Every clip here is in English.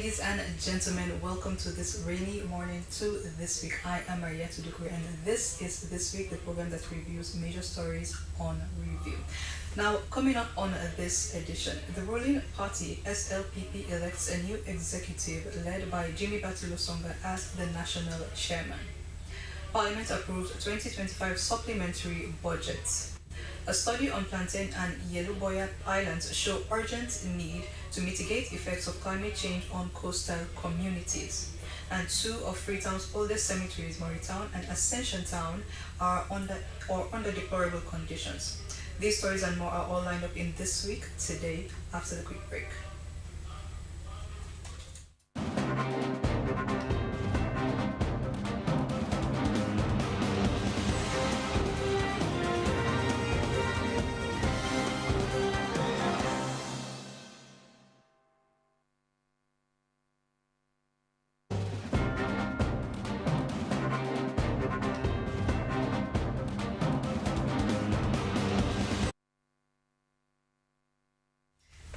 Ladies and gentlemen, welcome to this rainy morning to This Week. I am Maria Tudukwe, and this is This Week, the program that reviews major stories on review. Now, coming up on this edition, the ruling party SLPP elects a new executive led by Jimmy Batulosonga as the national chairman. Parliament approved 2025 supplementary budget. A study on Plantain and Yeluboya Islands show urgent need to mitigate effects of climate change on coastal communities. And two of Freetown's oldest cemeteries, Moritown and Ascension Town, are under deplorable conditions. These stories and more are all lined up in This Week today after the quick break.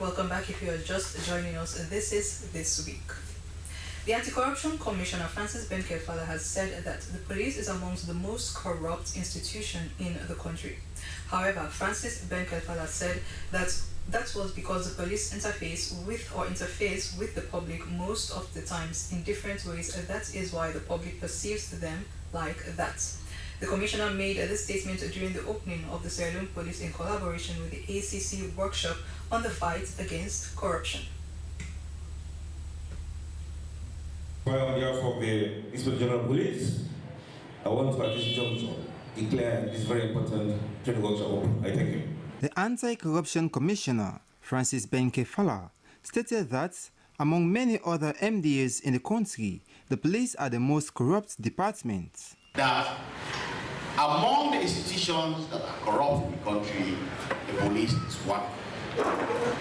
Welcome back. If you are just joining us, this is This Week. The Anti-Corruption Commissioner, Francis Benkefala, has said that the police is amongst the most corrupt institution in the country. However, Francis Benkefala said that was because the police interface with the public most of the times in different ways, and that is why the public perceives them like that. The Commissioner made this statement during the opening of the Sierra Leone Police in collaboration with the ACC workshop on the fight against corruption. Well, on behalf of the Inspector General Police, I want to at this juncture declare this very important training workshop open. I thank you. The Anti-Corruption Commissioner, Francis Benkefala, stated that among many other MDAs in the country, the police are the most corrupt department. That among the institutions that are corrupt in the country, the police is one.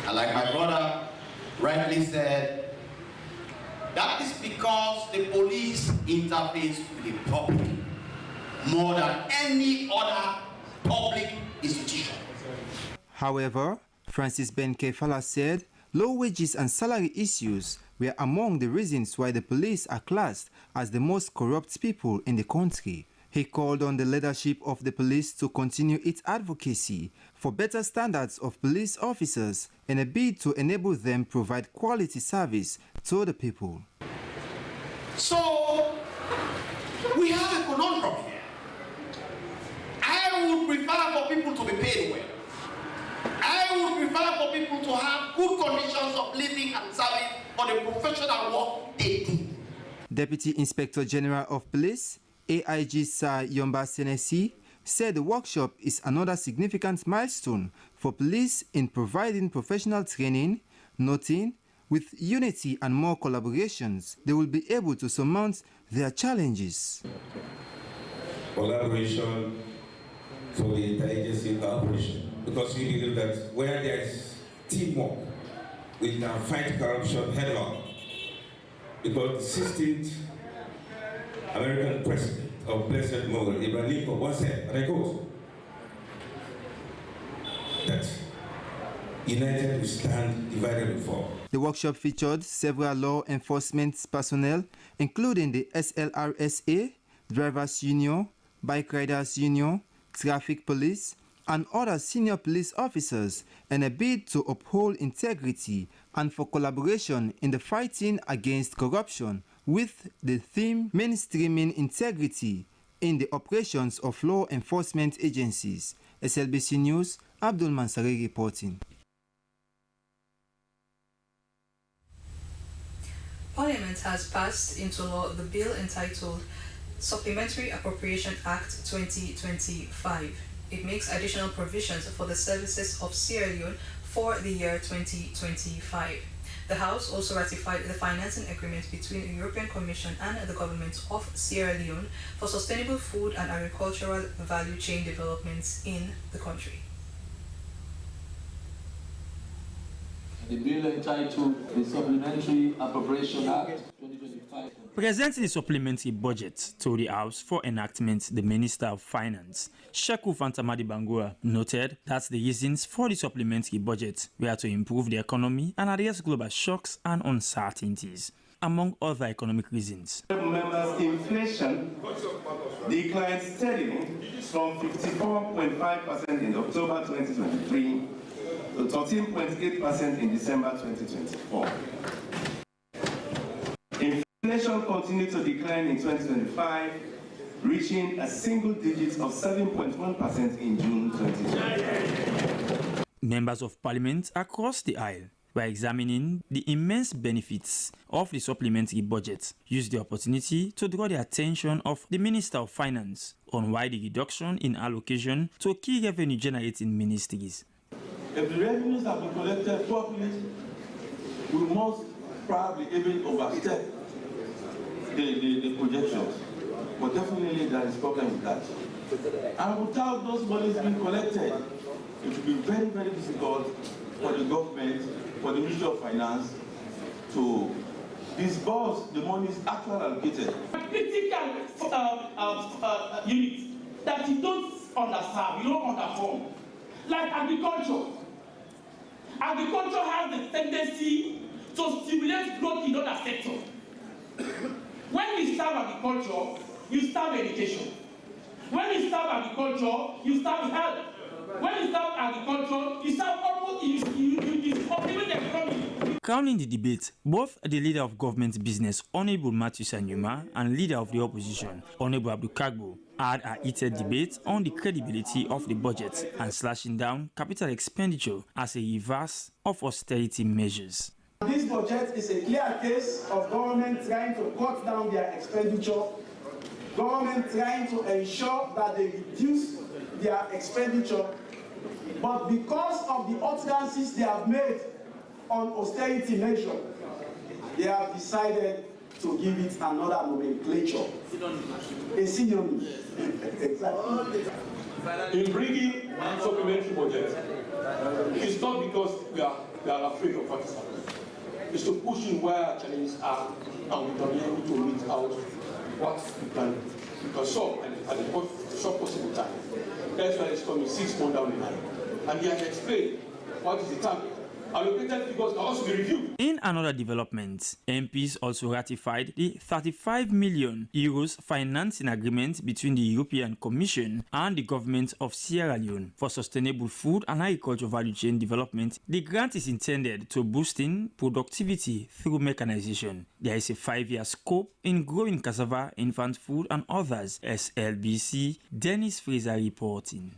And like my brother rightly said, that is because the police interface with the public more than any other public institution. However, Francis Benkefala said low wages and salary issues were among the reasons why the police are classed as the most corrupt people in the country. He called on the leadership of the police to continue its advocacy for better standards of police officers in a bid to enable them provide quality service to the people. So, we have a conundrum here. I would prefer for people to be paid well. I would prefer for people to have good conditions of living and serving on the professional work they do. Deputy Inspector General of Police, AIG Sir Yomba Senesi, said the workshop is another significant milestone for police in providing professional training, noting with unity and more collaborations, they will be able to surmount their challenges. Collaboration for the intelligence operation, because we believe that where there is teamwork, we can fight corruption head-on. Because the 16th American president of Blessed Mother, Abraham Lincoln, once said, and I quote, that united we stand, divided we fall. The workshop featured several law enforcement personnel, including the SLRSA, Drivers Union, Bike Riders Union, Traffic Police, and other senior police officers in a bid to uphold integrity and for collaboration in the fighting against corruption, with the theme mainstreaming integrity in the operations of law enforcement agencies. SLBC News, Abdul Mansari reporting. Parliament has passed into law the bill entitled Supplementary Appropriation Act 2025. It makes additional provisions for the services of Sierra Leone for the year 2025. The House also ratified the financing agreement between the European Commission and the government of Sierra Leone for sustainable food and agricultural value chain developments in the country. The bill entitled the Supplementary Appropriation Act 2025. Presenting the supplementary budget to the House for enactment, the Minister of Finance, Sheku Fantamadi Bangura, noted that the reasons for the supplementary budget were to improve the economy and address global shocks and uncertainties. among other economic reasons. Members, inflation declined steadily from 54.5% in October 2023 to 13.8% in December 2024. Inflation continued to decline in 2025, reaching a single digit of 7.1% in June 2020. Members of Parliament across the aisle were examining the immense benefits of the supplementary budget, used the opportunity to draw the attention of the Minister of Finance on why the reduction in allocation to key revenue-generating ministries. If the revenues have been collected properly, we must probably even overstep the projections. But definitely there is a problem with that. And without those monies being collected, it will be very, very difficult for the government, for the Ministry of Finance, to disburse the monies actually allocated. Critical units that you don't understand, you don't underperform, like agriculture. Agriculture has the tendency to stimulate growth in other sectors. When you starve agriculture, you starve education. When you starve agriculture, you starve health. When you starve agriculture, you starve almost you supplement the economy. Crowning the debate, both the leader of government business, Honorable Matthew Sanyuma, and leader of the opposition, Honorable Abdul Kagbo, had a heated debate on the credibility of the budget and slashing down capital expenditure as a reverse of austerity measures. This budget is a clear case of government trying to cut down their expenditure, government trying to ensure that they reduce their expenditure, but because of the utterances they have made on austerity measure, they have decided to give it another nomenclature, a synonym. Exactly. In bringing supplementary budget, it's not because we are afraid of what is happening. It's to push in where our challenges are, and we can be able to meet out what we can solve at the short possible time. That's why it's coming 6 months down the line. And he has explained what is the target. Allocated figures can also be reviewed. In another development, MPs also ratified the €35 million financing agreement between the European Commission and the government of Sierra Leone for sustainable food and agriculture value chain development. The grant is intended to boosting productivity through mechanization. There is a 5-year scope in growing cassava, infant food, and others. SLBC, Dennis Fraser reporting.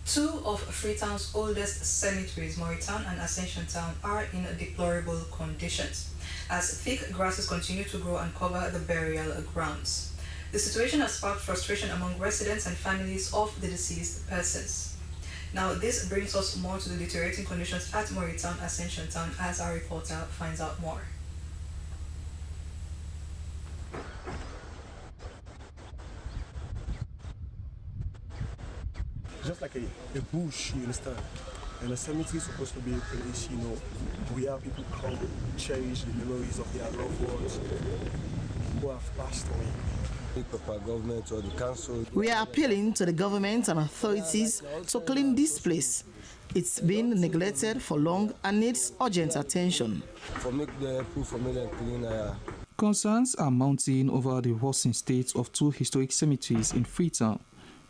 Two of Freetown's oldest cemeteries, Freetown and Ascension Town, are in deplorable conditions as thick grasses continue to grow and cover the burial grounds. The situation has sparked frustration among residents and families of the deceased persons. Now, this brings us more to the deteriorating conditions at Freetown, Ascension Town, as our reporter finds out more. Just like a bush, you understand? And a cemetery is supposed to be a place, where people come cherish the memories of their loved ones who have passed away. Government or the council. We are appealing to the government and authorities to clean this place. It's been neglected for long and needs urgent attention. For make the pool familiar and clean. Concerns are mounting over the worsening state of two historic cemeteries in Freetown.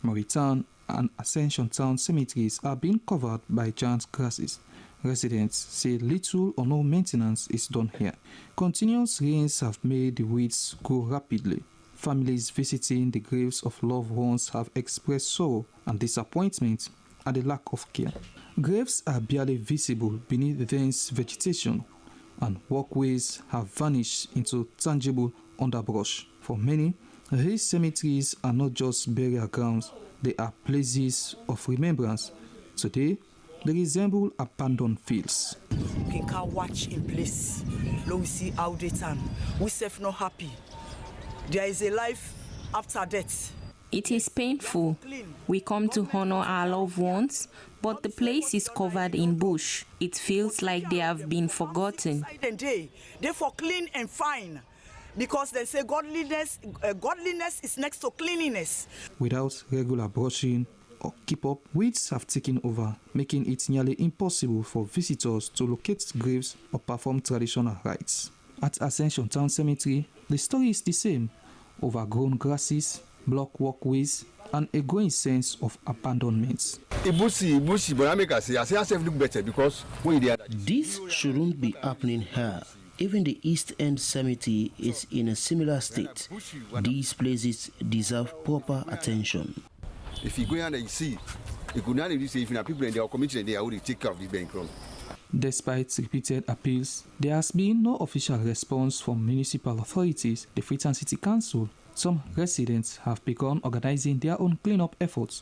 Freetown and Ascension Town cemeteries are being covered by giant grasses. Residents say little or no maintenance is done here. Continuous rains have made the weeds grow rapidly. Families visiting the graves of loved ones have expressed sorrow and disappointment at the lack of care. Graves are barely visible beneath dense vegetation, and walkways have vanished into tangible underbrush. For many, these cemeteries are not just burial grounds, they are places of remembrance. Today, they resemble abandoned fields. We can watch in place. Now we see how they turn. We self not happy. There is a life after death. It is painful. We come to honor our loved ones, but the place is covered in bush. It feels like they have been forgotten. They for clean and fine. Because they say godliness is next to cleanliness. Without regular brushing or keep up, weeds have taken over, making it nearly impossible for visitors to locate graves or perform traditional rites. At Ascension Town Cemetery, the story is the same: overgrown grasses, block walkways, and a growing sense of abandonment. This shouldn't be happening here. Even the East End Cemetery is in a similar state. These places deserve proper attention. If you go and you see, you could not even say if people in their community they are already take care of this bankroll. Despite repeated appeals, there has been no official response from municipal authorities, the Freetown City Council. Some residents have begun organizing their own cleanup efforts,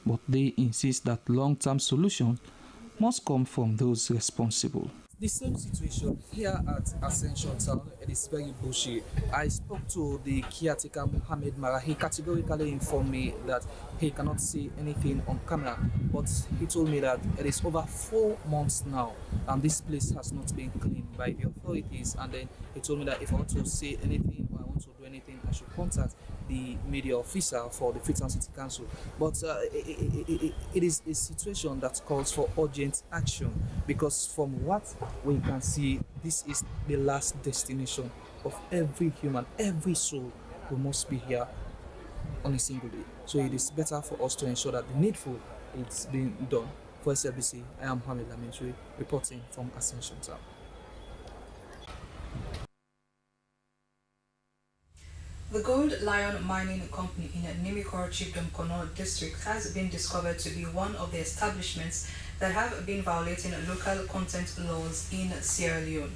but they insist that long-term solutions must come from those responsible. The same situation here at Ascension Town. It is very bushy. I spoke to the caretaker Mohammed Mara. He categorically informed me that he cannot see anything on camera, but he told me that it is over 4 months now and this place has not been cleaned by the authorities. And then he told me that if I want to say anything or I want to do anything, I should contact the media officer for the Freetown City Council. But it is a situation that calls for urgent action, because from what we can see, this is the last destination of every human, every soul who must be here on a single day. So it is better for us to ensure that the needful is being done. For SLBC, I am Mohammed Lamentary, reporting from Ascension Town. The Gold Lion Mining Company in Nimikor Chiefdom Kono district has been discovered to be one of the establishments that have been violating local content laws in Sierra Leone.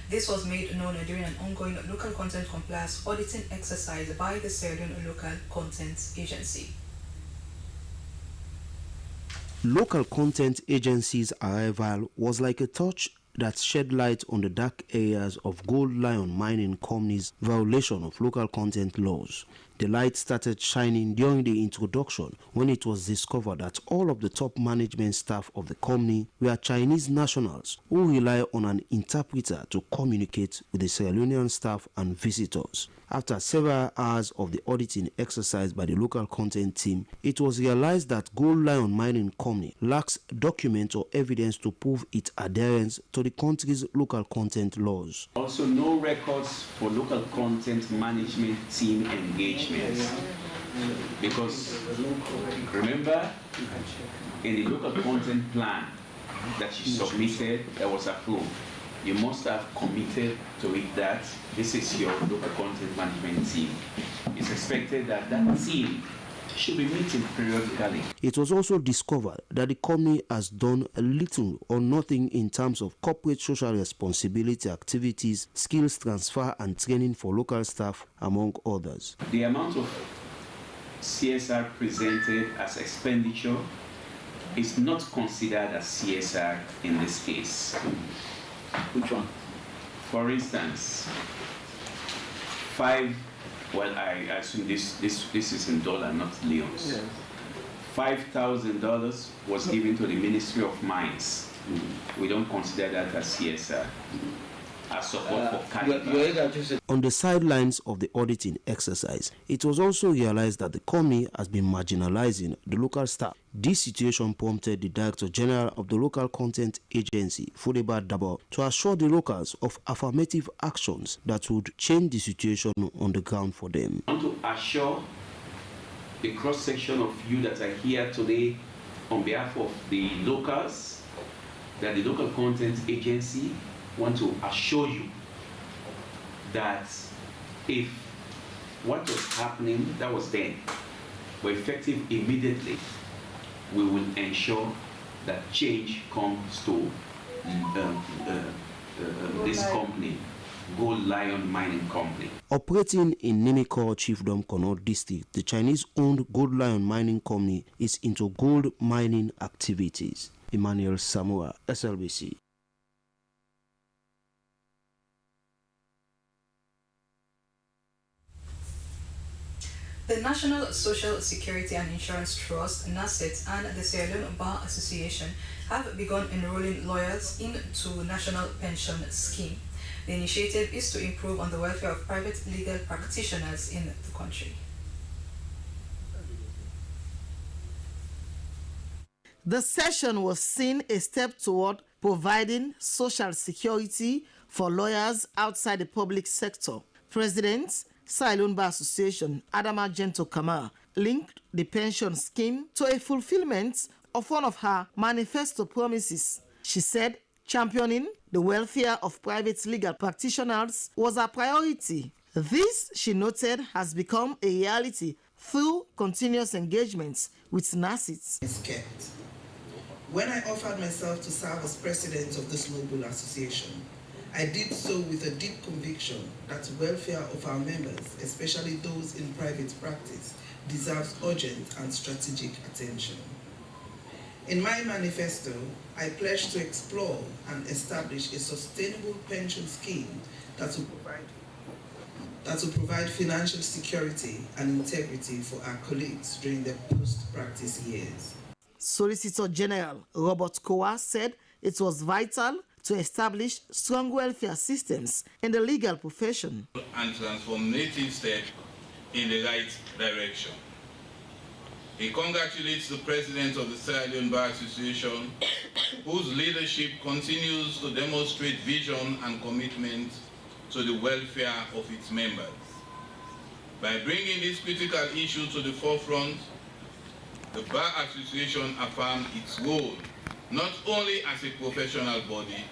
This was made known during an ongoing local content compliance auditing exercise by the Sierra Leone Local Content Agency. Local Content Agency's arrival was like a torch that shed light on the dark areas of Gold Lion Mining Company's violation of local content laws. The light started shining during the introduction when it was discovered that all of the top management staff of the company were Chinese nationals who rely on an interpreter to communicate with the Sierra Leonean staff and visitors. After several hours of the auditing exercise by the local content team, it was realized that Gold Lion Mining Company lacks documents or evidence to prove its adherence to the country's local content laws. Also, no records for local content management team engagement. Because remember, in the local content plan that you submitted, that was approved, you must have committed to it that this is your local content management team. It's expected that that team should be meeting periodically. It was also discovered that the company has done little or nothing in terms of corporate social responsibility activities, skills transfer and training for local staff, among others. The amount of CSR presented as expenditure is not considered as CSR in this case. Which one? For instance, I assume this is in dollar, not leons. Yes. $5,000 was given to the Ministry of Mines. We don't consider that as CSR. As support for Canada. On the sidelines of the auditing exercise, it was also realized that the company has been marginalizing the local staff. This situation prompted the Director General of the Local Content Agency, Fudeba Dabo, to assure the locals of affirmative actions that would change the situation on the ground for them. I want to assure the cross-section of you that are here today on behalf of the locals that the Local Content Agency want to assure you that if what was happening that was then were effective immediately, we will ensure that change comes to this company, Gold Lion Mining Company. Operating in Nimikor Chiefdom Kono district, the Chinese-owned Gold Lion Mining Company is into gold mining activities. Emmanuel Samoa, SLBC. The National Social Security and Insurance Trust, NASET, and the Sierra Leone Bar Association have begun enrolling lawyers into National Pension Scheme. The initiative is to improve on the welfare of private legal practitioners in the country. The session was seen a step toward providing social security for lawyers outside the public sector. President, Sierra Leone Bar Association, Adama Gento Kamara, linked the pension scheme to a fulfillment of one of her manifesto promises. She said championing the welfare of private legal practitioners was a priority. This, she noted, has become a reality through continuous engagements with NASIT. When I offered myself to serve as president of this noble association, I did so with a deep conviction that the welfare of our members, especially those in private practice, deserves urgent and strategic attention. In my manifesto, I pledged to explore and establish a sustainable pension scheme that will provide financial security and integrity for our colleagues during their post-practice years. Solicitor General Robert Kowa said it was vital to establish strong welfare systems in the legal profession and transformative step in the right direction. He congratulates the President of the Sierra Leone Bar Association, whose leadership continues to demonstrate vision and commitment to the welfare of its members. By bringing this critical issue to the forefront, the Bar Association affirmed its role not only as a professional body,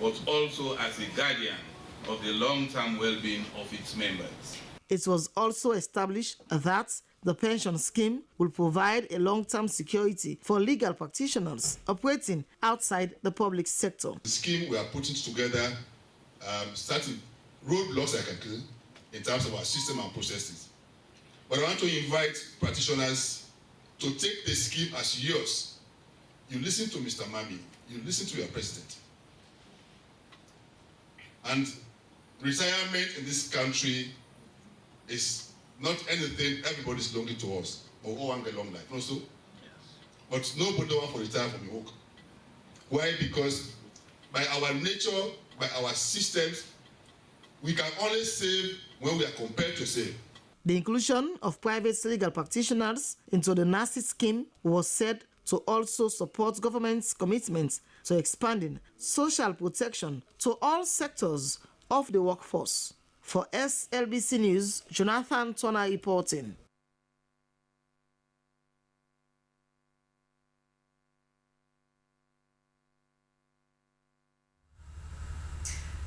but also as a guardian of the long-term well-being of its members. It was also established that the pension scheme will provide a long-term security for legal practitioners operating outside the public sector. The scheme we are putting together starting roadblocks I can clear in terms of our system and processes. But I want to invite practitioners to take the scheme as yours. You listen to Mr. Mami, you listen to your president. And retirement in this country is not anything everybody's longing to us, or all want a long life, no so? Yes. But nobody wants to retire from the work. Why? Because by our nature, by our systems, we can only save when we are compelled to save. The inclusion of private legal practitioners into the NASIT scheme was said to also support government's commitment to expanding social protection to all sectors of the workforce. For SLBC News, Jonathan Turner reporting.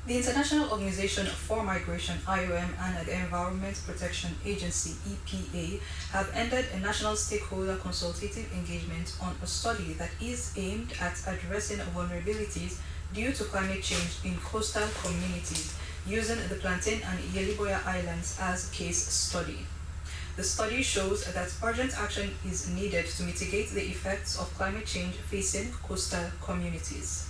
The International Organization for Migration, IOM, and the Environment Protection Agency, EPA, have ended a national stakeholder consultative engagement on a study that is aimed at addressing vulnerabilities due to climate change in coastal communities, using the Plantain and Yeliboya Islands as case study. The study shows that urgent action is needed to mitigate the effects of climate change facing coastal communities.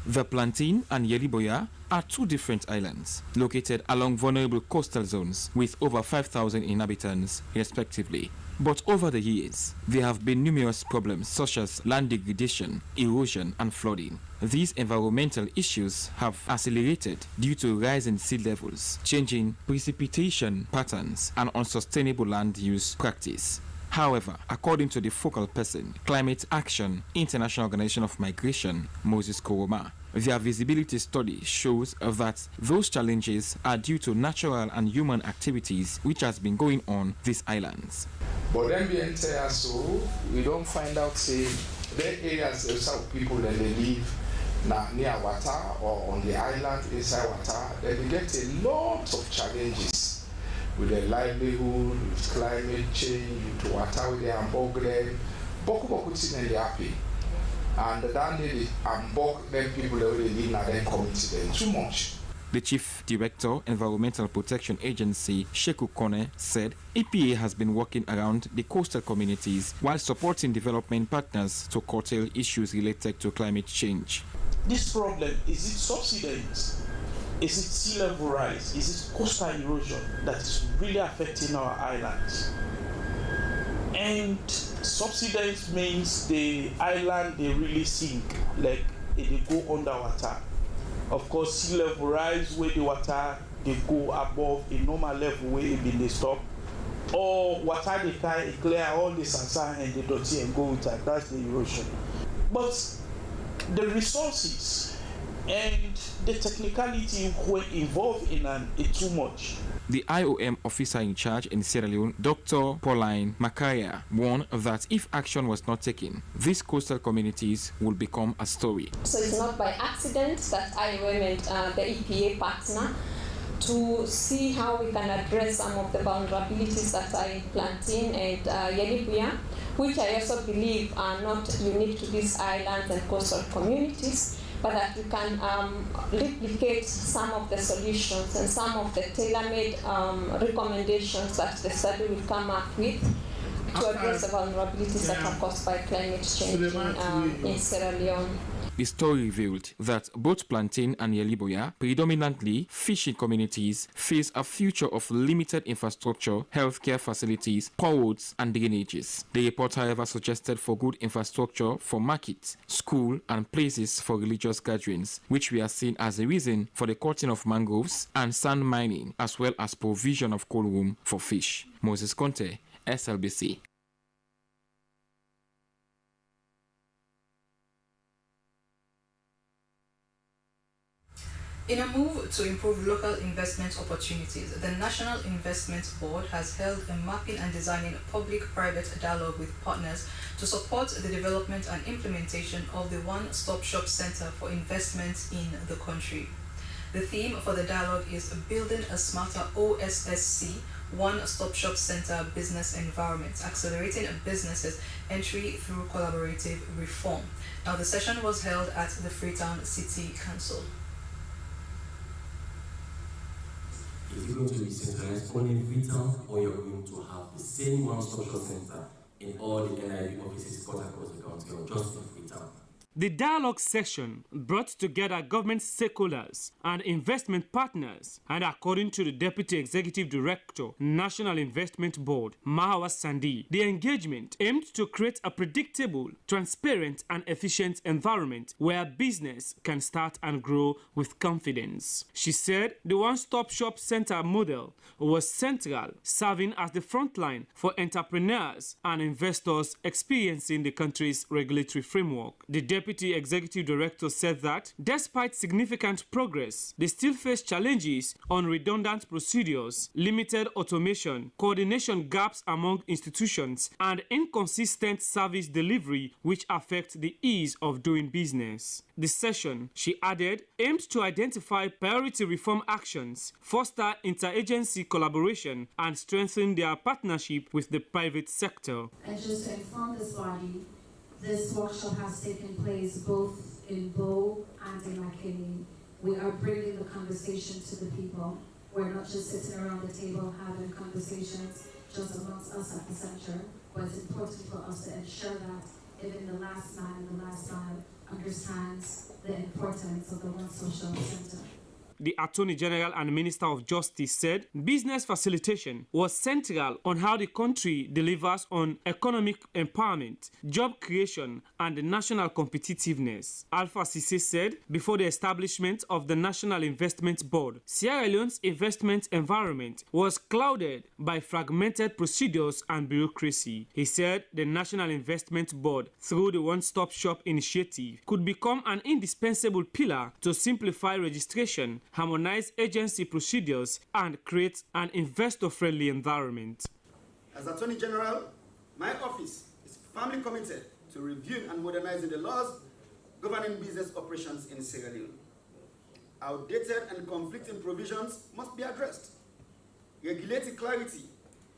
The Plantain and Yeliboya are two different islands located along vulnerable coastal zones with over 5,000 inhabitants respectively. But over the years, there have been numerous problems such as land degradation, erosion and flooding. These environmental issues have accelerated due to rising sea levels, changing precipitation patterns and unsustainable land use practice. However, according to the focal person, Climate Action International Organization of Migration, Moses Koroma, their visibility study shows that those challenges are due to natural and human activities which has been going on these islands. But then we enter so we don't find out say the areas of some people that they live near water or on the island inside water, then they get a lot of challenges with their livelihood, with climate change, with water, with their ambogre, boku in the happy. And then they ambog them people that they live in their community then too much. The Chief Director, Environmental Protection Agency, Sheku Kone, said EPA has been working around the coastal communities while supporting development partners to curtail issues related to climate change. This problem, is it subsidence? Is it sea level rise? Is it coastal erosion that is really affecting our islands? And subsidence means the island, they really sink, like they go underwater. Of course, sea level rise where the water they go above a normal level where it been they stop, or water they carry clear all the sand and the dirty and go with that. That's the erosion. But the resources and the technicality were involved in it too much. The IOM officer in charge in Sierra Leone, Dr. Pauline Makaya, warned that if action was not taken, these coastal communities will become a story. So it's not by accident that IOM and the EPA partner to see how we can address some of the vulnerabilities that are in plantain and Yelibuya, which I also believe are not unique to these islands and coastal communities, but that we can replicate some of the solutions and some of the tailor-made recommendations that the study will come up with to address the vulnerabilities that are caused by climate change in Sierra Leone. The story revealed that both plantain and Yelibuya, predominantly fishing communities, face a future of limited infrastructure, healthcare facilities, poor roads and drainages. The report, however, suggested for good infrastructure for markets, school and places for religious gatherings, which we are seeing as a reason for the cutting of mangroves and sand mining, as well as provision of cold room for fish. Moses Conte, SLBC. In a move to improve local investment opportunities, the National Investment Board has held a mapping and designing public-private dialogue with partners to support the development and implementation of the one-stop shop center for investments in the country. The theme for the dialogue is Building a Smarter OSSC One-Stop Shop Center Business Environment, Accelerating Businesses Entry Through Collaborative Reform. Now, the session was held at the Freetown City Council. Is it going to be centralized only in Freetown, or you're going to have the same one-stop shop center in all the NIB offices cut across the county, or just in Freetown? The dialogue session brought together government stakeholders and investment partners, and according to the Deputy Executive Director, National Investment Board, Mahawa Sandi, the engagement aimed to create a predictable, transparent and efficient environment where business can start and grow with confidence. She said the one-stop shop center model was central, serving as the front line for entrepreneurs and investors experiencing the country's regulatory framework. The Deputy Executive Director said that, despite significant progress, they still face challenges on redundant procedures, limited automation, coordination gaps among institutions, and inconsistent service delivery which affect the ease of doing business. The session, she added, aimed to identify priority reform actions, foster interagency collaboration, and strengthen their partnership with the private sector. And just to inform this body, this workshop has taken place both in Bo and in Makeni. We are bringing the conversation to the people. We're not just sitting around the table having conversations just amongst us at the center, but it's important for us to ensure that even the last man and the last mile understands the importance of the One Social Center. The Attorney General and Minister of Justice said business facilitation was central on how the country delivers on economic empowerment, job creation, and national competitiveness. Alpha Cissé said before the establishment of the National Investment Board, Sierra Leone's investment environment was clouded by fragmented procedures and bureaucracy. He said the National Investment Board, through the One-Stop Shop initiative, could become an indispensable pillar to simplify registration, harmonize agency procedures, and create an investor-friendly environment. As Attorney General, my office is firmly committed to reviewing and modernizing the laws governing business operations in Sierra Leone. Outdated and conflicting provisions must be addressed. Regulatory clarity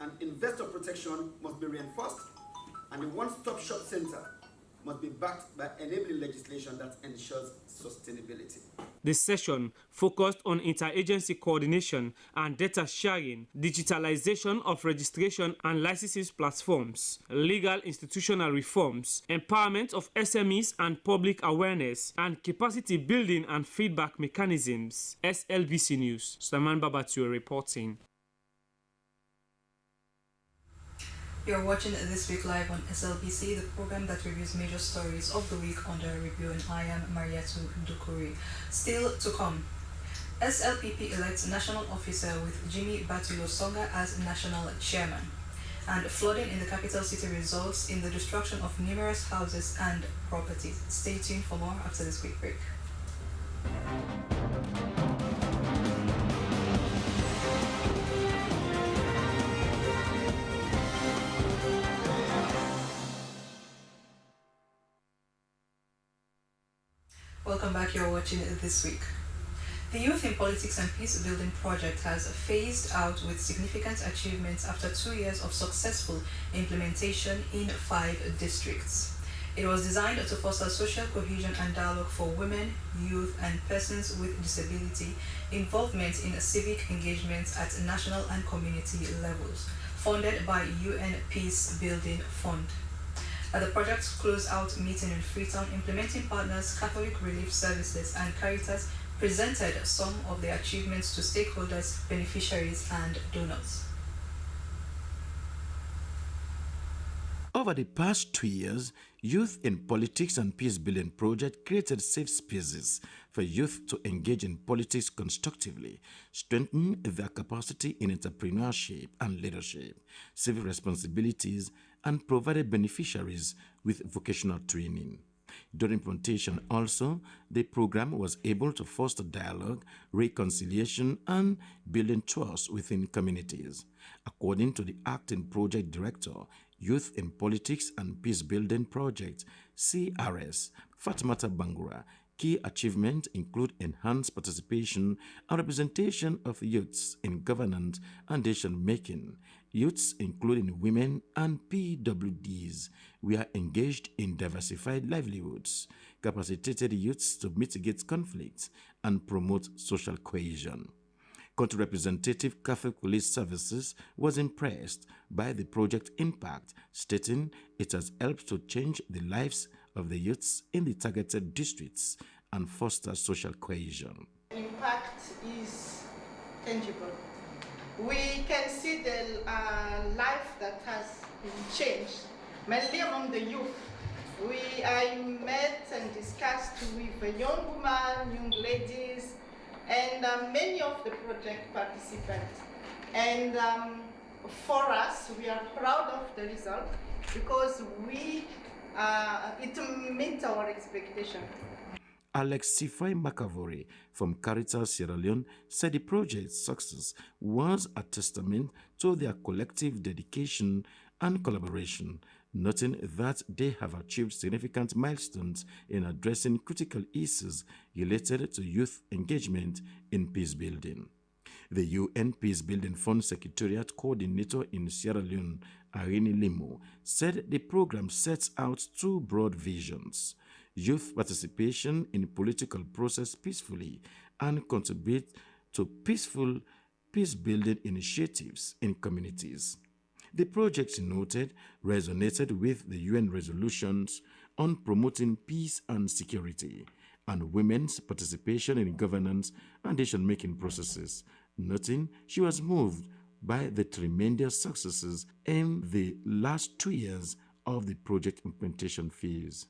and investor protection must be reinforced, and the one-stop shop center must be backed by enabling legislation that ensures sustainability. The session focused on interagency coordination and data sharing, digitalization of registration and licenses platforms, legal institutional reforms, empowerment of SMEs and public awareness, and capacity building and feedback mechanisms. SLBC News, Saman Babatu reporting. You're watching This Week Live on SLBC, the program that reviews major stories of the week under review, and I am Mariatu Dukuri. Still to come, SLPP elects national officer with Jimmy Batulo Songa as national chairman. And flooding in the capital city results in the destruction of numerous houses and properties. Stay tuned for more after this quick break. Welcome back, you're watching This Week. The Youth in Politics and Peace Building project has phased out with significant achievements after 2 years of successful implementation in 5 districts. It was designed to foster social cohesion and dialogue for women, youth, and persons with disability, involvement in civic engagements at national and community levels, funded by UN Peace Building Fund. At the project's close-out meeting in Freetown, implementing partners, Catholic Relief Services, and Caritas presented some of their achievements to stakeholders, beneficiaries, and donors. Over the past 2 years, Youth in Politics and Peace Building project created safe spaces for youth to engage in politics constructively, strengthen their capacity in entrepreneurship and leadership, civic responsibilities, and provided beneficiaries with vocational training. During implementation also, the program was able to foster dialogue, reconciliation, and building trust within communities. According to the acting project director, Youth in Politics and Peace Building Project, CRS, Fatimata Bangura, key achievements include enhanced participation and representation of youths in governance and decision-making. Youths, including women and PWDs, were engaged in diversified livelihoods, capacitated youths to mitigate conflicts and promote social cohesion. Country Representative Catholic Police Services was impressed by the project impact, stating it has helped to change the lives of the youths in the targeted districts and foster social cohesion. Impact is tangible. We can see the life that has been changed, mainly among the youth. I met and discussed with young women, young ladies, and many of the project participants. And for us, we are proud of the result because it meets our expectation. Alex Sifai Makavori from Caritas Sierra Leone said the project's success was a testament to their collective dedication and collaboration, noting that they have achieved significant milestones in addressing critical issues related to youth engagement in peace building. The UN Peace Building Fund Secretariat Coordinator in Sierra Leone, Arini Limo, said the program sets out 2 broad visions: youth participation in political process peacefully and contribute to peaceful peace-building initiatives in communities. The project, noted, resonated with the UN resolutions on promoting peace and security and women's participation in governance and decision-making processes, noting she was moved by the tremendous successes in the last 2 years of the project implementation phase.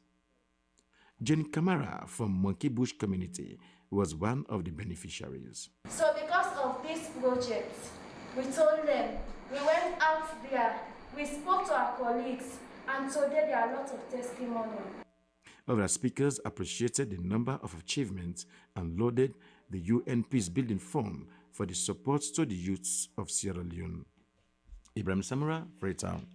Jane Kamara from Monkey Bush community was one of the beneficiaries. So because of this project, we told them, we went out there, we spoke to our colleagues, and today there are a lot of testimony. Other speakers appreciated the number of achievements and lauded the UN Peace Building Fund for the support to the youths of Sierra Leone. Ibrahim Samara, Freetown.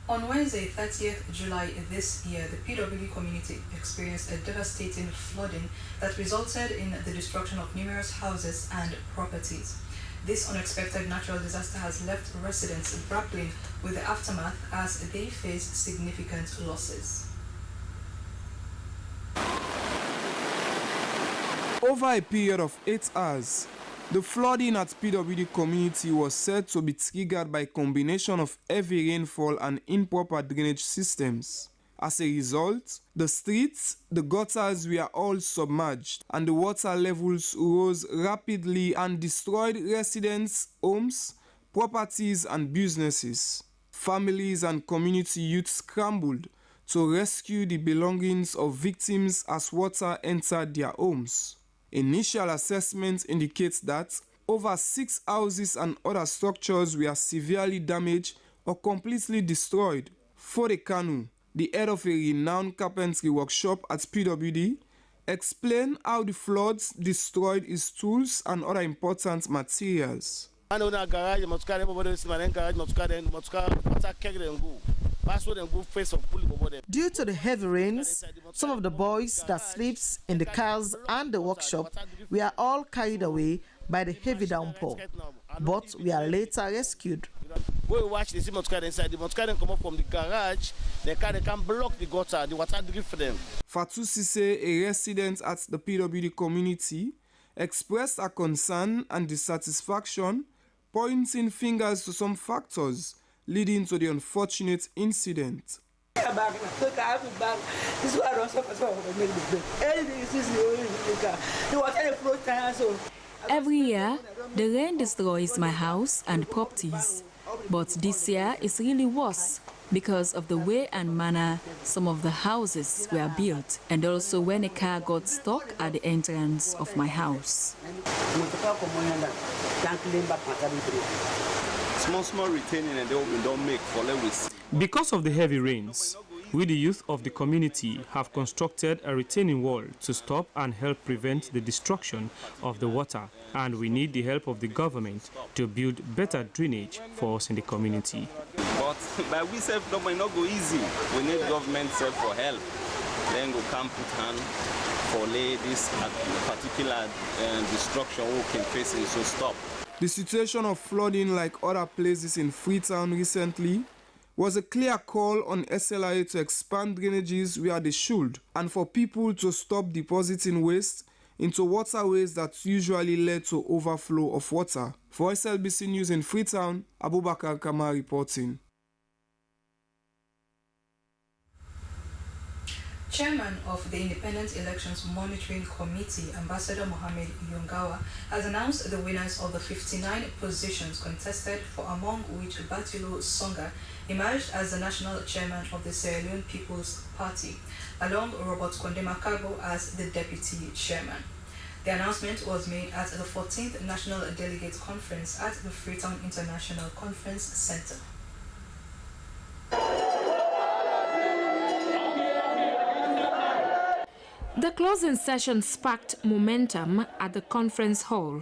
On Wednesday, 30th July this year, the PWD community experienced a devastating flooding that resulted in the destruction of numerous houses and properties. This unexpected natural disaster has left residents grappling with the aftermath as they face significant losses. Over a period of 8 hours, the flooding at PWD community was said to be triggered by a combination of heavy rainfall and improper drainage systems. As a result, the streets, the gutters were all submerged and the water levels rose rapidly and destroyed residents' homes, properties and businesses. Families and community youth scrambled to rescue the belongings of victims as water entered their homes. Initial assessment indicates that over 6 houses and other structures were severely damaged or completely destroyed. Fode Kanu, the head of a renowned carpentry workshop at PWD, explained how the floods destroyed his tools and other important materials. Due to the heavy rains, some of the boys that sleeps in the cars and the workshop were all carried away by the heavy downpour, but we are later rescued. When we watch, they see motor car inside. The motor car come up from the garage. The car they can block the gutter. The water drift for them. Fatou Sise, a resident at the PWD community, expressed a concern and dissatisfaction, pointing fingers to some factors leading to the unfortunate incident. Every year, the rain destroys my house and properties, but this year is really worse because of the way and manner some of the houses were built, and also when a car got stuck at the entrance of my house. Small retaining and they don't make for levels. Because of the heavy rains, we, the youth of the community, have constructed a retaining wall to stop and help prevent the destruction of the water, and we need the help of the government to build better drainage for us in the community. But we self might not go easy. We need government self for help. Then go come put hand for lay this particular destruction we can face it, so stop. The situation of flooding like other places in Freetown recently was a clear call on SLIA to expand drainages where they should, and for people to stop depositing waste into waterways that usually led to overflow of water. For SLBC News in Freetown, Abubakar Kama reporting. Chairman of the Independent Elections Monitoring Committee, Ambassador Mohamed Yungawa, has announced the winners of the 59 positions contested, for among which Batulo Songa emerged as the national chairman of the Sierra Leone People's Party, along Robert Kondema Kabo as the deputy chairman. The announcement was made at the 14th National Delegates Conference at the Freetown International Conference Center. The closing session sparked momentum at the conference hall,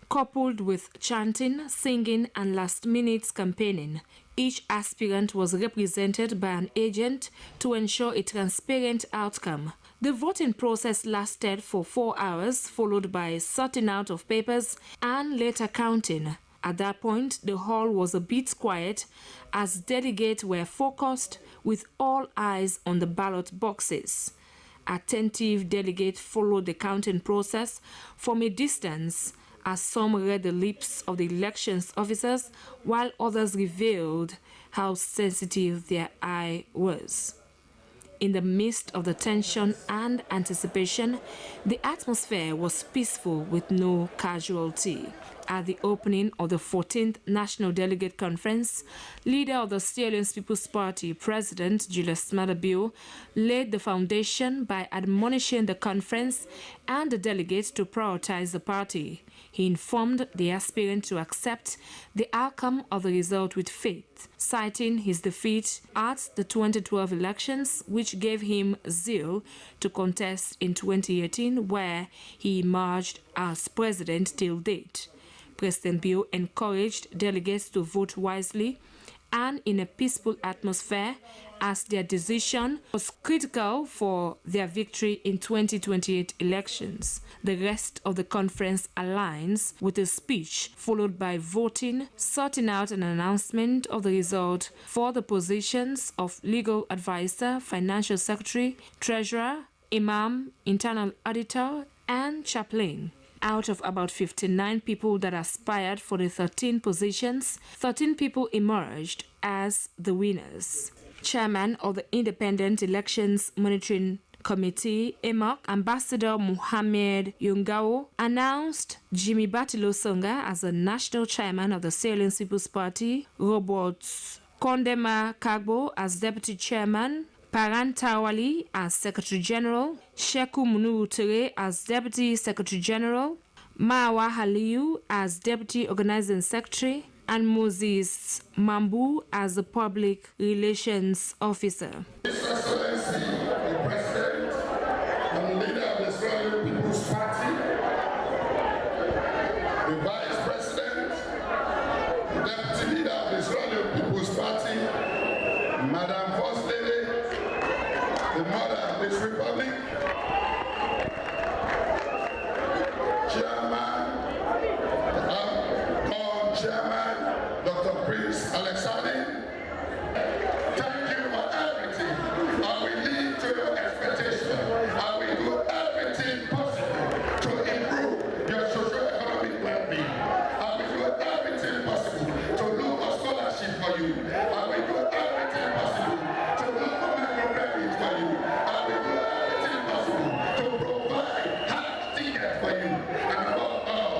coupled with chanting, singing, and last-minute campaigning. Each aspirant was represented by an agent to ensure a transparent outcome. The voting process lasted for 4 hours, followed by sorting out of papers and later counting. At that point, the hall was a bit quiet as delegates were focused with all eyes on the ballot boxes. Attentive delegates followed the counting process from a distance as some read the lips of the elections officers while others revealed how sensitive their eye was. In the midst of the tension and anticipation, the atmosphere was peaceful with no casualty. At the opening of the 14th National Delegate Conference, leader of the Sierra Leone People's Party, President Julius Maada Bio, laid the foundation by admonishing the conference and the delegates to prioritize the party. He informed the aspirant to accept the outcome of the result with faith, citing his defeat at the 2012 elections, which gave him zeal to contest in 2018, where he emerged as president till date. President Bio encouraged delegates to vote wisely and in a peaceful atmosphere, as their decision was critical for their victory in 2028 elections. The rest of the conference aligns with a speech followed by voting, sorting out an announcement of the result for the positions of legal advisor, financial secretary, treasurer, imam, internal auditor, and chaplain. Out of about 59 people that aspired for the 13 positions, 13 people emerged as the winners. Chairman of the Independent Elections Monitoring Committee, EMOC, Ambassador Mohamed Yungawa, announced Jimmy Batulo Songa as the national chairman of the Sierra Leone People's Party, Robert Kondema Kabo as deputy chairman, Paran Tawali as Secretary General, Sheku Munuru Ture as Deputy Secretary General, Mawa Haliu as Deputy Organizing Secretary, and Moses Mambu as the Public Relations Officer. His Excellency, the President and leader of the Sierra Leone People's Party, the Vice President, the Deputy Leader of the Sierra Leone People's Party, Madam First Lady, the Mother of this Republic, Chairman, Chairman, Dr. Prince Alexander. Thank you for everything. I will lead to your expectation. I will do everything possible to improve your socio-economic well-being. I will do everything possible to look for scholarship for you. I will do everything possible to look for microcredit for you. I will do everything possible to provide hard ticket for you. And above all,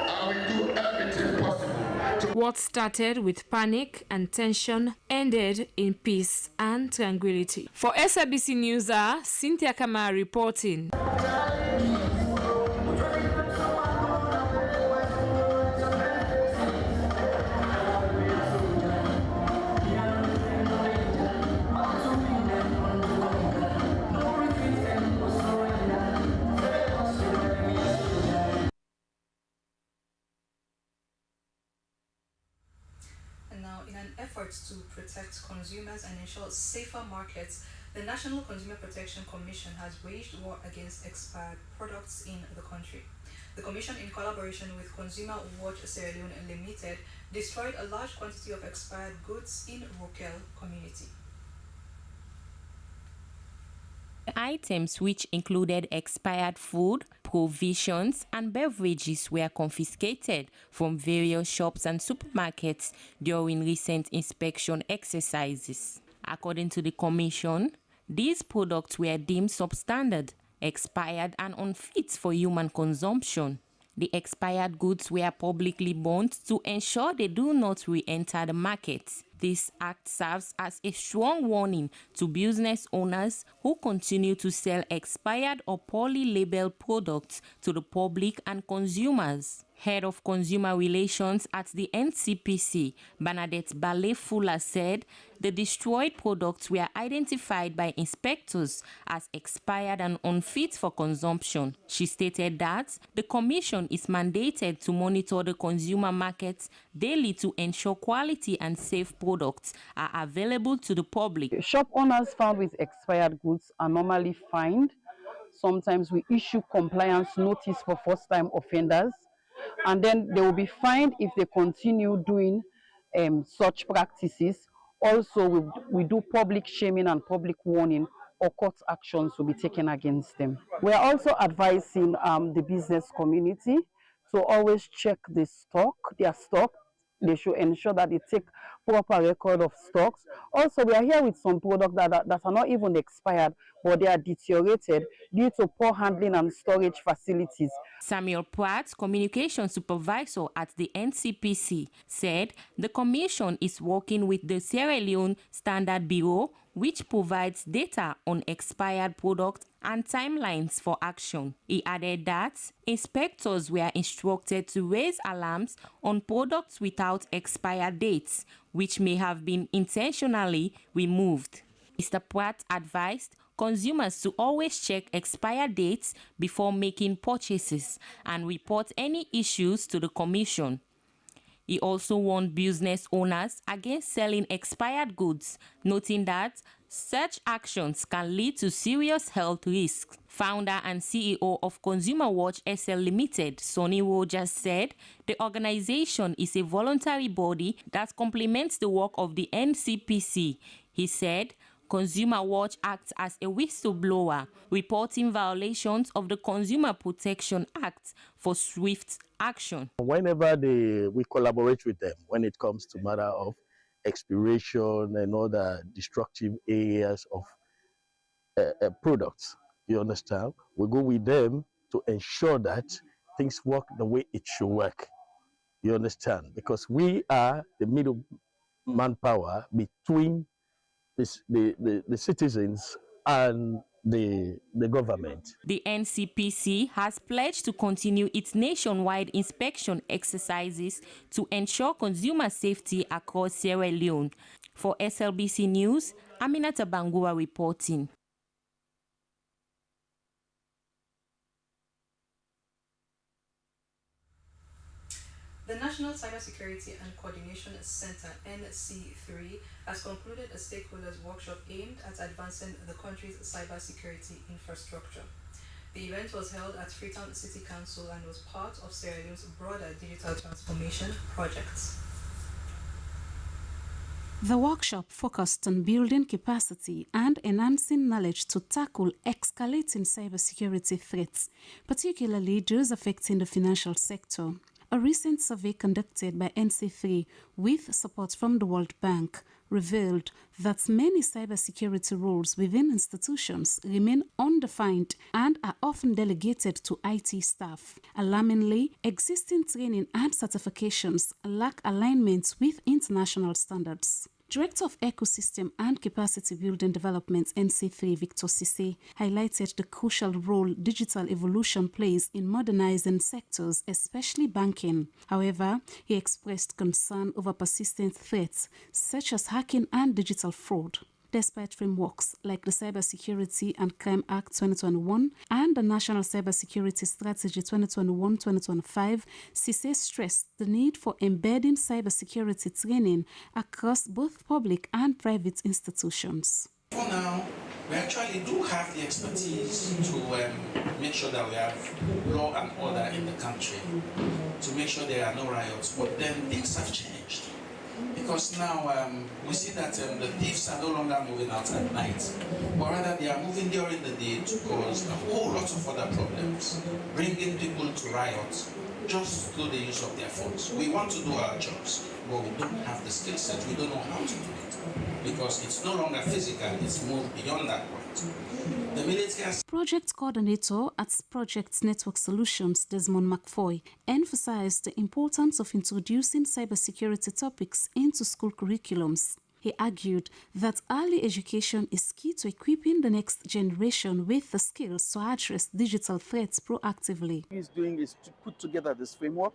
I will do everything possible. What started with panic and tension ended in peace and tranquility. For SLBC News, Cynthia Kama reporting. In an effort to protect consumers and ensure safer markets, the National Consumer Protection Commission has waged war against expired products in the country. The Commission, in collaboration with Consumer Watch Sierra Leone Limited, destroyed a large quantity of expired goods in Rokel community. Items which included expired food, provisions, and beverages were confiscated from various shops and supermarkets during recent inspection exercises. According to the Commission, these products were deemed substandard, expired, and unfit for human consumption. The expired goods were publicly burned to ensure they do not re-enter the market. This act serves as a strong warning to business owners who continue to sell expired or poorly labeled products to the public and consumers. Head of Consumer Relations at the NCPC, Bernadette Ballet-Fuller, said the destroyed products were identified by inspectors as expired and unfit for consumption. She stated that the Commission is mandated to monitor the consumer markets daily to ensure quality and safe products are available to the public. Shop owners found with expired goods are normally fined. Sometimes we issue compliance notice for first-time offenders, and then they will be fined if they continue doing such practices. Also, we do public shaming and public warning, or court actions will be taken against them. We are also advising the business community to always check their stock. They should ensure that they take proper record of stocks. Also, we are here with some products that are not even expired, but they are deteriorated due to poor handling and storage facilities. Samuel Pratt, communication supervisor at the NCPC, said the Commission is working with the Sierra Leone Standard Bureau, which provides data on expired products and timelines for action. He added that inspectors were instructed to raise alarms on products without expired dates, which may have been intentionally removed. Mr. Pratt advised consumers to always check expired dates before making purchases and report any issues to the Commission. He also warned business owners against selling expired goods, noting that such actions can lead to serious health risks. Founder and CEO of Consumer Watch SL Limited, Sonny Rogers, said the organization is a voluntary body that complements the work of the NCPC. He said Consumer Watch acts as a whistleblower, reporting violations of the Consumer Protection Act for swift action. Whenever we collaborate with them when it comes to matter of expiration and other destructive areas of products, you understand, we go with them to ensure that things work the way it should work. You understand? Because we are the middle manpower between the citizens and the government. The NCPC has pledged to continue its nationwide inspection exercises to ensure consumer safety across Sierra Leone. For SLBC News, Aminata Bangura reporting. The National Cybersecurity and Coordination Center, NC3, has concluded a stakeholders workshop aimed at advancing the country's cybersecurity infrastructure. The event was held at Freetown City Council and was part of Sierra Leone's broader digital transformation projects. The workshop focused on building capacity and enhancing knowledge to tackle escalating cybersecurity threats, particularly those affecting the financial sector. A recent survey conducted by NC3 with support from the World Bank revealed that many cybersecurity roles within institutions remain undefined and are often delegated to IT staff. Alarmingly, existing training and certifications lack alignment with international standards. Director of Ecosystem and Capacity Building Development, NC3, Victor Sisse, highlighted the crucial role digital evolution plays in modernizing sectors, especially banking. However, he expressed concern over persistent threats such as hacking and digital fraud. Despite frameworks like the Cybersecurity and Crime Act 2021 and the National Cybersecurity Strategy 2021-2025, Sisse stressed the need for embedding cybersecurity training across both public and private institutions. For now, we actually do have the expertise to make sure that we have law and order in the country, to make sure there are no riots, but then things have changed. Because now we see that the thieves are no longer moving out at night, but rather they are moving during the day to cause a whole lot of other problems, bringing people to riots just through the use of their phones. We want to do our jobs, but we don't have the skill set, we don't know how to do it, because it's no longer physical, it's moved beyond that point. The military has... Project Coordinator at Project Network Solutions, Desmond McFoy, emphasized the importance of introducing cybersecurity topics into school curriculums. He argued that early education is key to equipping the next generation with the skills to address digital threats proactively. What he's doing is to put together this framework,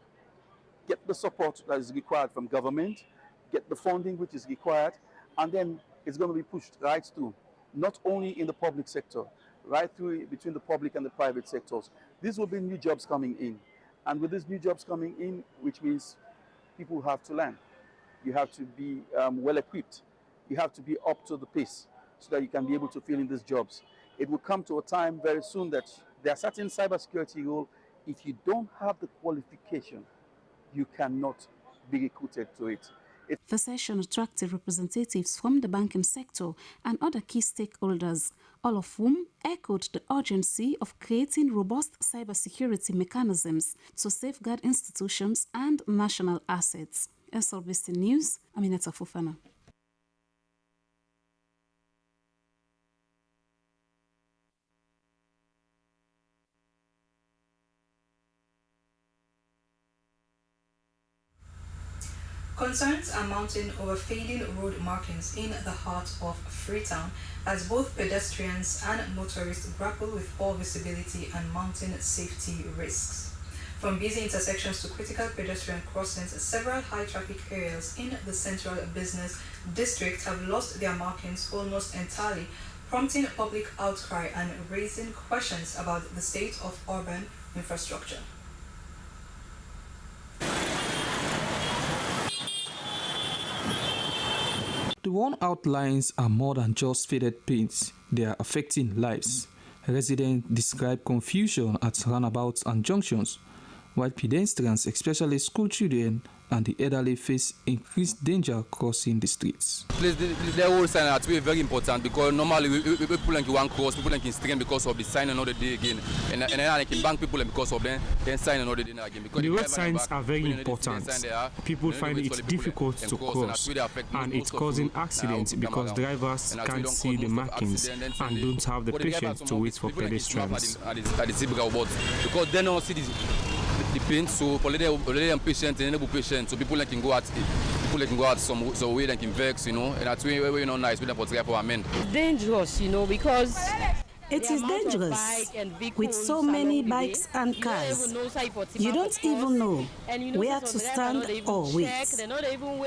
get the support that is required from government, get the funding which is required, and then it's going to be pushed right through, not only in the public sector, right through between the public and the private sectors. These will be new jobs coming in. And with these new jobs coming in, which means people have to learn. You have to be well equipped. You have to be up to the pace so that you can be able to fill in these jobs. It will come to a time very soon that there are certain cybersecurity roles, if you don't have the qualification, you cannot be recruited to it. The session attracted representatives from the banking sector and other key stakeholders, all of whom echoed the urgency of creating robust cybersecurity mechanisms to safeguard institutions and national assets. SLBC News, Aminata Fofana. Concerns are mounting over fading road markings in the heart of Freetown as both pedestrians and motorists grapple with poor visibility and mounting safety risks. From busy intersections to critical pedestrian crossings, several high-traffic areas in the central business district have lost their markings almost entirely, prompting public outcry and raising questions about the state of urban infrastructure. The worn out lines are more than just faded paints, they are affecting lives. Residents describe confusion at roundabouts and junctions, while pedestrians, especially school children and the elderly, face increased danger crossing the streets. The whole sign are very important because normally people like one cross, people like strain because of the sign another day again, and then I can bank people because of them, then sign another day again. Because the road signs are very important. People find it difficult to cross, and it's causing accidents because drivers can't see the markings and don't have the patience to wait for pedestrians. Because they don't see the paint, so for them patient and enable patients, so people can go at people they can go out some way they can vex, and that's way nice with them for our men. Dangerous, because it is dangerous with so many bikes and cars. You don't even know where to stand or wait.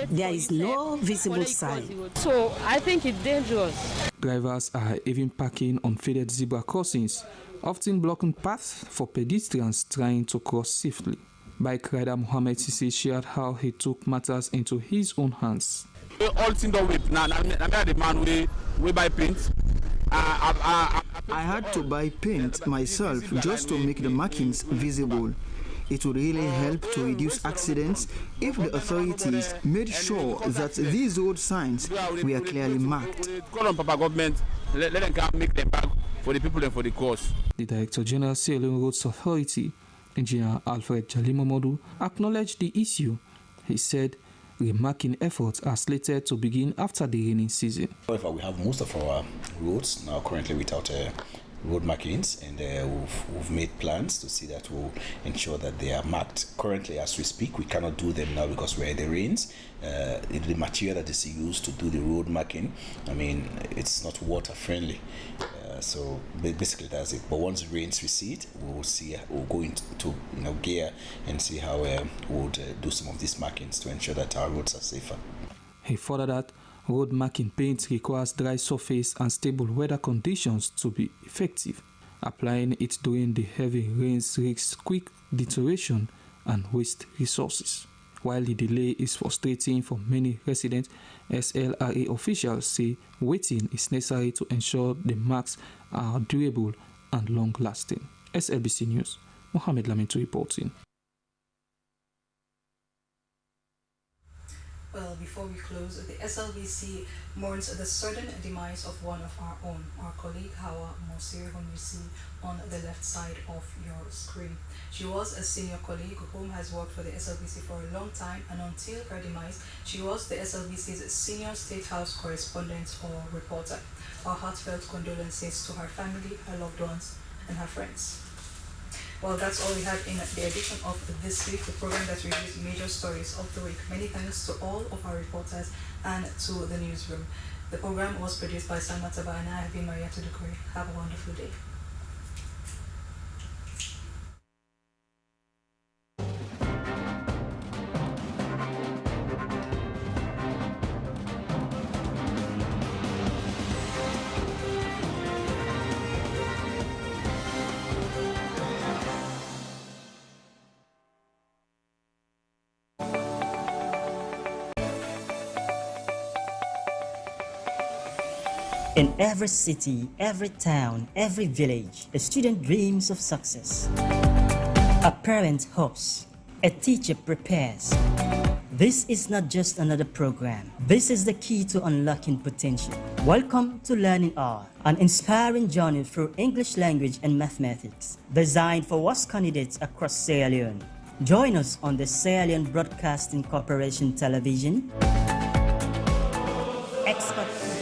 There is no visible sign. So I think it's dangerous. Drivers are even parking on faded zebra crossings, often blocking paths for pedestrians trying to cross safely. Bike rider Mohammed Sisi shared how he took matters into his own hands. All things done with now. I'm the man we buy paint. I had to buy paint myself just to make the markings visible. It would really help to reduce accidents if the authorities made sure that these road signs were clearly marked. Call on Papa government, let them come make them back for the people and for the cause. The Director General Sierra Leone Roads Authority, Engineer Alfred Jalimomodu, acknowledged the issue. He said remarking efforts are slated to begin after the rainy season. However, we have most of our roads now currently without road markings, and we've made plans to see that we'll ensure that they are marked. Currently, as we speak, we cannot do them now because we're in the rains. The material that is used to do the road marking, it's not water friendly. So basically that's it. But once it rains, we see it. We'll go into gear and see how we'll do some of these markings to ensure that our roads are safer. He further that road marking paint requires dry surface and stable weather conditions to be effective. Applying it during the heavy rains risks quick deterioration and waste resources. While the delay is frustrating for many residents, SLRA officials say waiting is necessary to ensure the marks are durable and long-lasting. SLBC News, Mohammed Laminto reporting. Well, before we close, the SLBC mourns the sudden demise of one of our own, our colleague Hawa Mosir, whom you see on the left side of your screen. She was a senior colleague whom has worked for the SLBC for a long time, and until her demise, she was the SLBC's senior State House correspondent or reporter. Our heartfelt condolences to her family, her loved ones, and her friends. Well, that's all we have in the edition of This Week, the program that reviews major stories of the week. Many thanks to all of our reporters and to the newsroom. The program was produced by Salma Taba and I have been Maria Tudukuri. Have a wonderful day. In every city, every town, every village, a student dreams of success. A parent hopes. A teacher prepares. This is not just another program. This is the key to unlocking potential. Welcome to Learning R, an inspiring journey through English language and mathematics, designed for WASC candidates across Sierra Leone. Join us on the Sierra Leone Broadcasting Corporation television. Expert Share.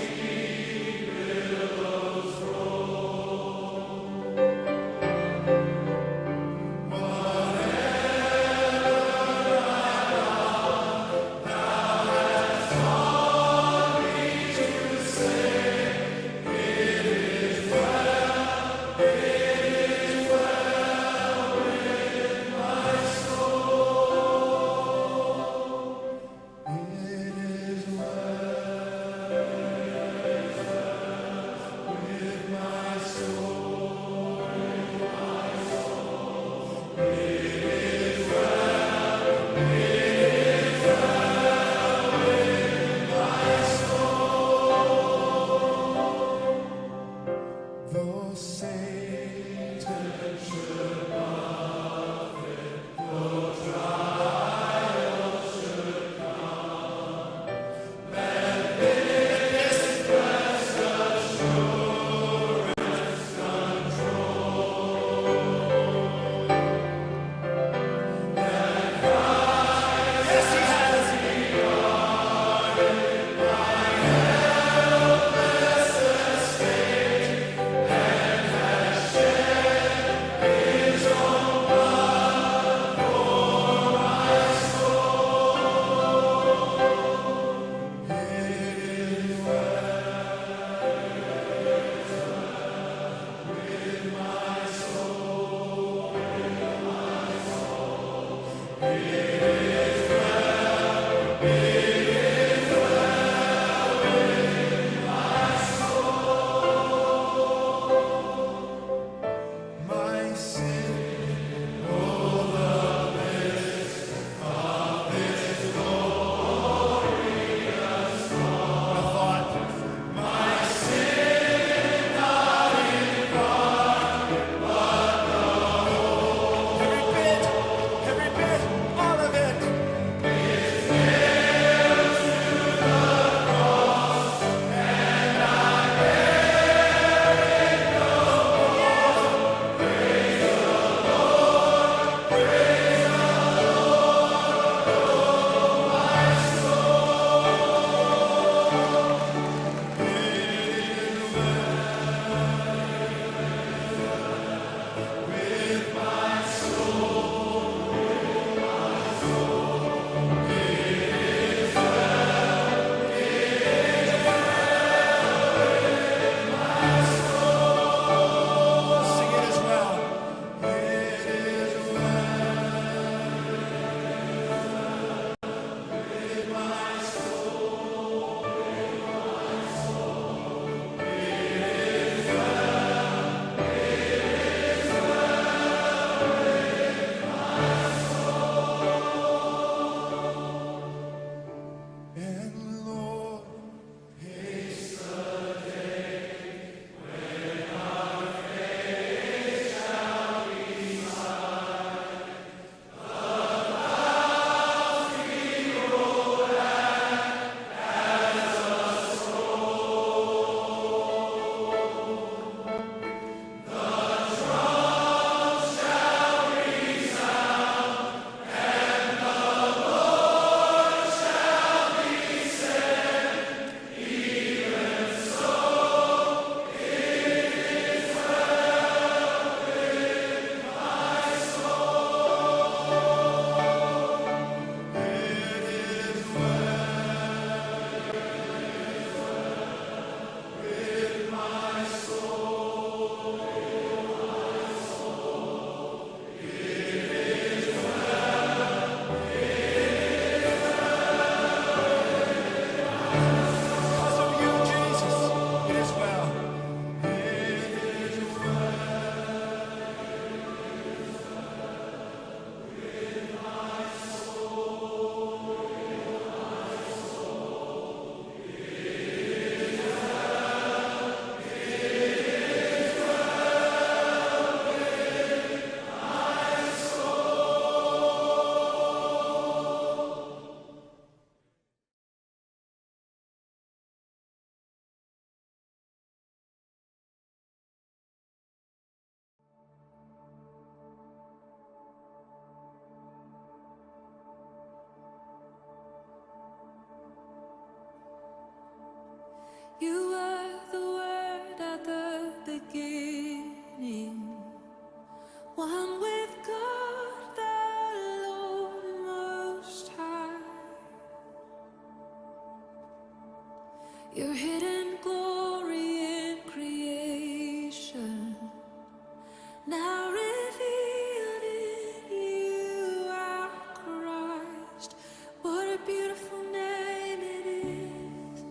now revealed in you are Christ. What a beautiful name it is.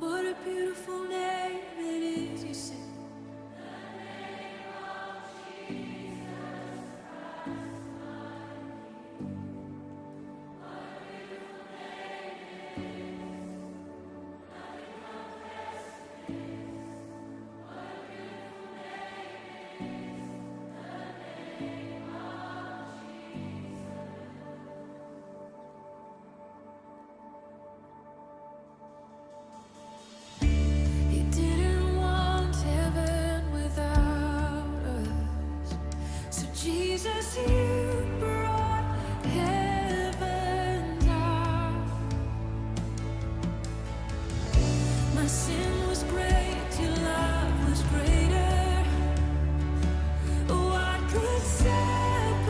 What a beautiful name it is. You sing. He didn't want heaven without us. So Jesus, you brought heaven down. My sin was great, your love was greater. What could separate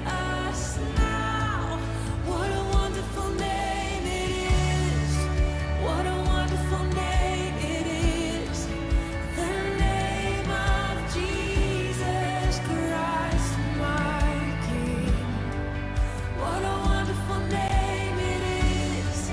us now? What a wonderful name it is. What a wonderful name it is. The name of Jesus Christ, my King. What a wonderful name it is.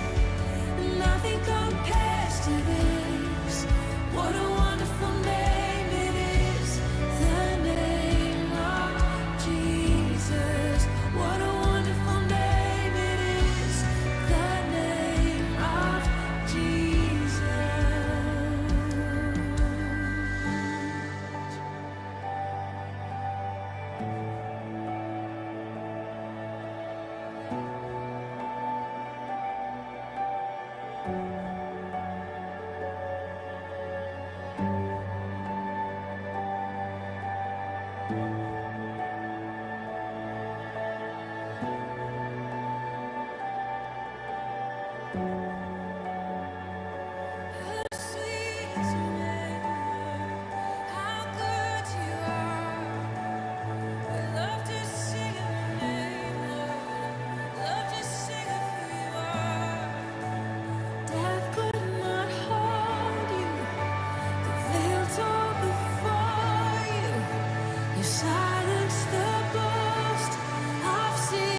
Nothing compares to this. What a wonderful name it is. The name of Jesus. What a wonderful name it is. The name of Jesus.